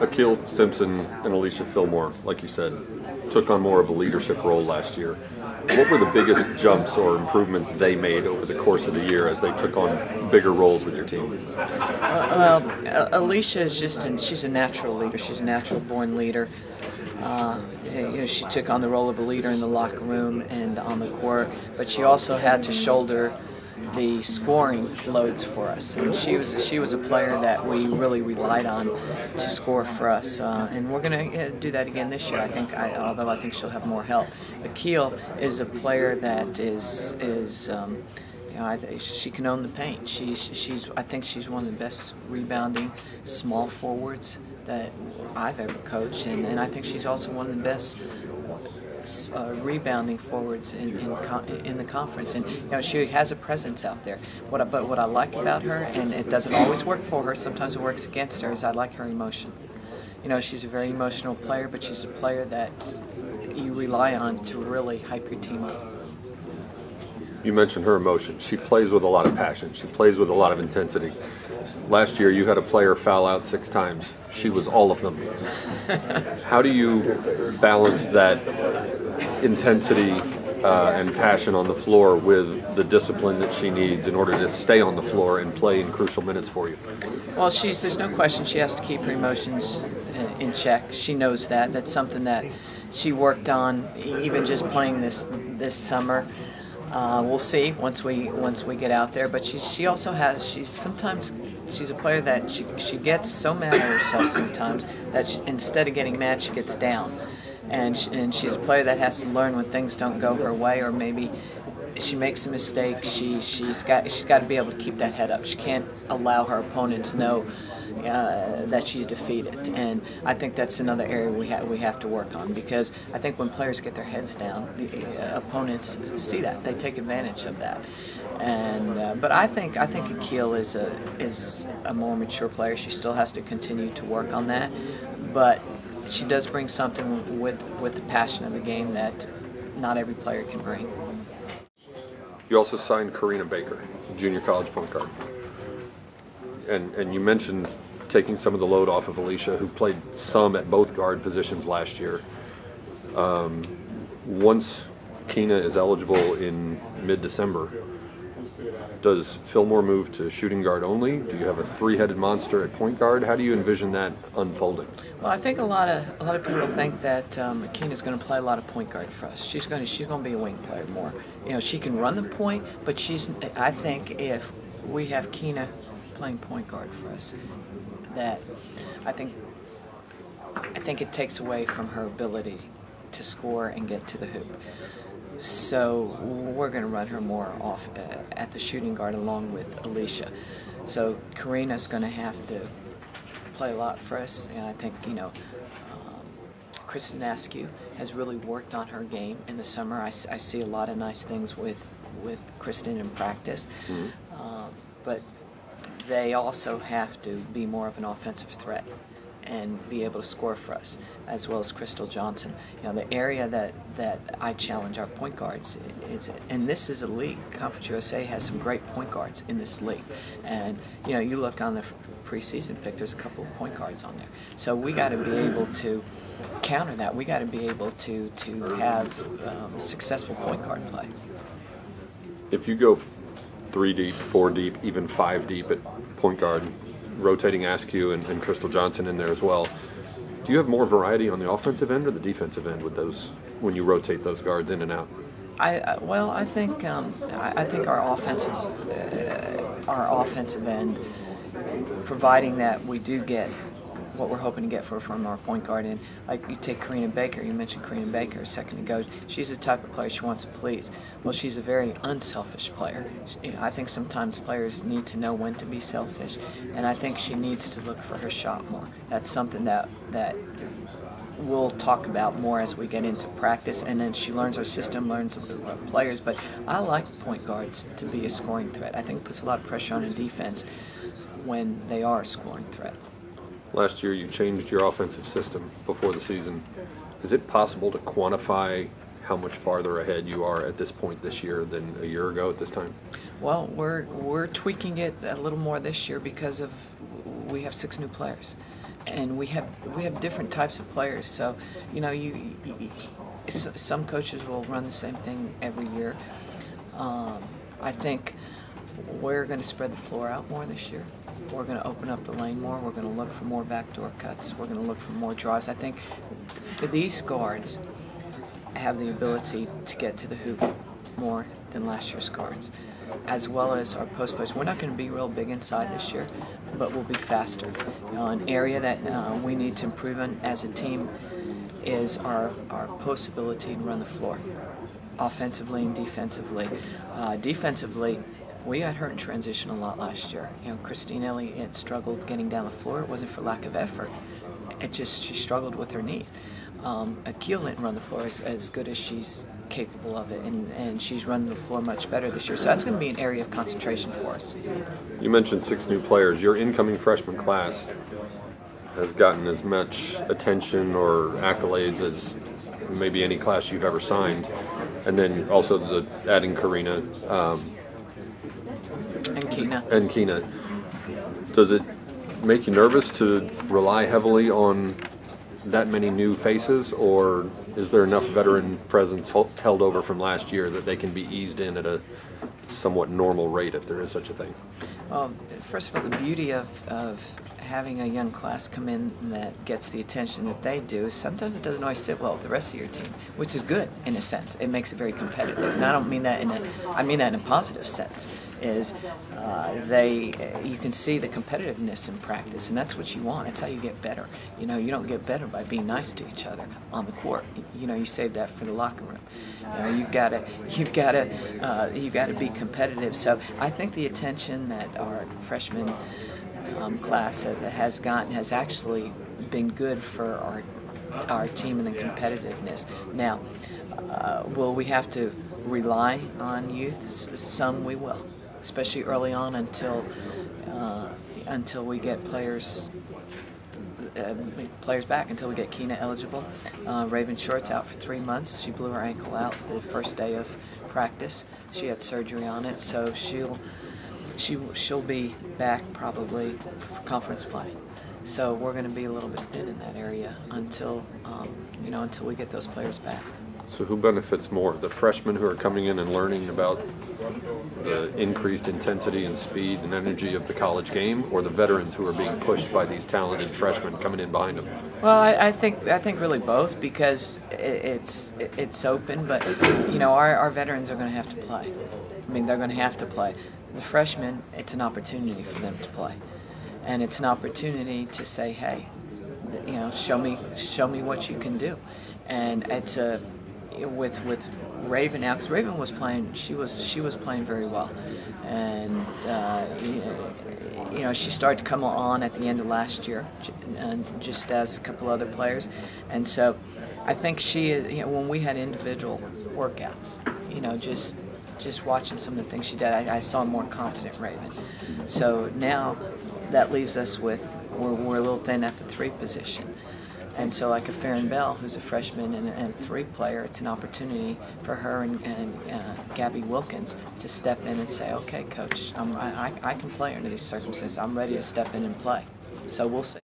Akil Simpson and Alicia Fillmore, like you said, took on more of a leadership role last year. What were the biggest jumps or improvements they made over the course of the year as they took on bigger roles with your team? Alicia is she's a natural leader. She's a natural born leader. She took on the role of a leader in the locker room and on the court, but she also had to shoulder the scoring loads for us, and she was a player that we really relied on to score for us, and we're going to do that again this year. Although I think she'll have more help. Akil is a player that she can own the paint. I think she's one of the best rebounding small forwards that I've ever coached, and I think she's also one of the best rebounding forwards in the conference, and she has a presence out there. But what I like about her, and it doesn't always work for her, sometimes it works against her, is I like her emotion. She's a very emotional player, but she's a player that you rely on to really hype your team up. You mentioned her emotion. She plays with a lot of passion. She plays with a lot of intensity. Last year, you had a player foul out 6 times. She was all of them. How do you balance that intensity and passion on the floor with the discipline that she needs in order to stay on the floor and play in crucial minutes for you? Well, there's no question she has to keep her emotions in check. She knows that. That's something that she worked on, even just playing this summer. We'll see once we get out there. But she also has. She's a player that she gets so mad at herself sometimes that instead of getting mad, she gets down. And she's a player that has to learn when things don't go her way, or maybe she makes a mistake. She's got to be able to keep that head up. She can't allow her opponent to know that she's defeated, and I think that's another area we have to work on, because I think when players get their heads down, the opponents see that, they take advantage of that. And but I think Akil is a more mature player. She still has to continue to work on that, but she does bring something with the passion of the game that not every player can bring. You also signed Karina Baker, junior college point guard. And you mentioned taking some of the load off of Alicia, who played some at both guard positions last year. Once Keena is eligible in mid-December, does Fillmore move to shooting guard only? Do you have a 3-headed monster at point guard? How do you envision that unfolding? Well, I think a lot of people think that Keena's going to play a lot of point guard for us. She's going to be a wing player more. She can run the point, but I think if we have Keena playing point guard for us, that I think it takes away from her ability to score and get to the hoop. So we're going to run her more off at the shooting guard along with Alicia. So Karina's going to have to play a lot for us. And I think Kristen Askew has really worked on her game in the summer. I see a lot of nice things with Kristen in practice, but they also have to be more of an offensive threat and be able to score for us, as well as Crystal Johnson. The area that I challenge our point guards is, and this is a league, Conference USA has some great point guards in this league. And you look on the preseason pick, there's a couple of point guards on there. So we got to be able to counter that. We got to be able to have successful point guard play. If you go 3 deep, 4 deep, even 5 deep at point guard, rotating Askew and Crystal Johnson in there as well, do you have more variety on the offensive end or the defensive end with those when you rotate those guards in and out? I think our offensive end, providing that we do get what we're hoping to get from our point guard in. Like you take Karina Baker, you mentioned Karina Baker a second ago. She's the type of player she wants to please. Well, she's a very unselfish player. I think sometimes players need to know when to be selfish, and I think she needs to look for her shot more. That's something that we'll talk about more as we get into practice, and then she learns our system, learns our players. But I like point guards to be a scoring threat. I think it puts a lot of pressure on a defense when they are a scoring threat. Last year you changed your offensive system before the season. Is it possible to quantify how much farther ahead you are at this point this year than a year ago at this time? Well, we're tweaking it a little more this year because we have 6 new players. and we have different types of players. So, you know, some coaches will run the same thing every year. I think we're going to spread the floor out more this year. We're going to open up the lane more. We're going to look for more backdoor cuts. We're going to look for more drives. I think these guards have the ability to get to the hoop more than last year's guards, as well as our post players. We're not going to be real big inside this year, but we'll be faster. An area that we need to improve on as a team is our post ability to run the floor, offensively and defensively. Defensively, we got hurt in transition a lot last year. You know, Christine Elliott struggled getting down the floor. It wasn't for lack of effort. She struggled with her knees. Akil didn't run the floor as good as she's capable of it, and she's running the floor much better this year. So that's going to be an area of concentration for us. You mentioned 6 new players. Your incoming freshman class has gotten as much attention or accolades as maybe any class you've ever signed. And then also adding Karina and Keena. Does it make you nervous to rely heavily on that many new faces, or is there enough veteran presence held over from last year that they can be eased in at a somewhat normal rate, if there is such a thing? Well, first of all, the beauty of having a young class come in that gets the attention that they do is sometimes it doesn't always sit well with the rest of your team, which is good in a sense. It makes it very competitive. And I don't mean that I mean that in a positive sense. Is you can see the competitiveness in practice, and that's what you want. It's how you get better. You know, you don't get better by being nice to each other on the court. You know, you save that for the locker room. You know, you've got to be competitive. So I think the attention that our freshman class has gotten has actually been good for our team and the competitiveness. Now, will we have to rely on youth? Some we will, especially early on until we get players back, until we get Keena eligible. Raven Short's out for 3 months. She blew her ankle out the first day of practice. She had surgery on it, so she'll be back probably for conference play. So we're going to be a little bit thin in that area until until we get those players back. So who benefits more, the freshmen who are coming in and learning about the increased intensity and speed and energy of the college game, or the veterans who are being pushed by these talented freshmen coming in behind them? Well, I think really both, because it's open, but you know, our veterans are going to have to play. I mean, they're going to have to play. The freshmen, it's an opportunity for them to play, and it's an opportunity to say, hey, you know, show me what you can do. And it's with Raven now, because Raven was playing, she was playing very well, and you know, she started to come on at the end of last year, just as a couple other players, and so I think she, you know, when we had individual workouts, you know, just watching some of the things she did, I saw a more confident Raven. So now that leaves us with we're a little thin at the 3 position. And so like a Farron Bell, who's a freshman and a 3 player, it's an opportunity for her and Gabby Wilkins to step in and say, okay, coach, I can play under these circumstances. I'm ready to step in and play. So we'll see.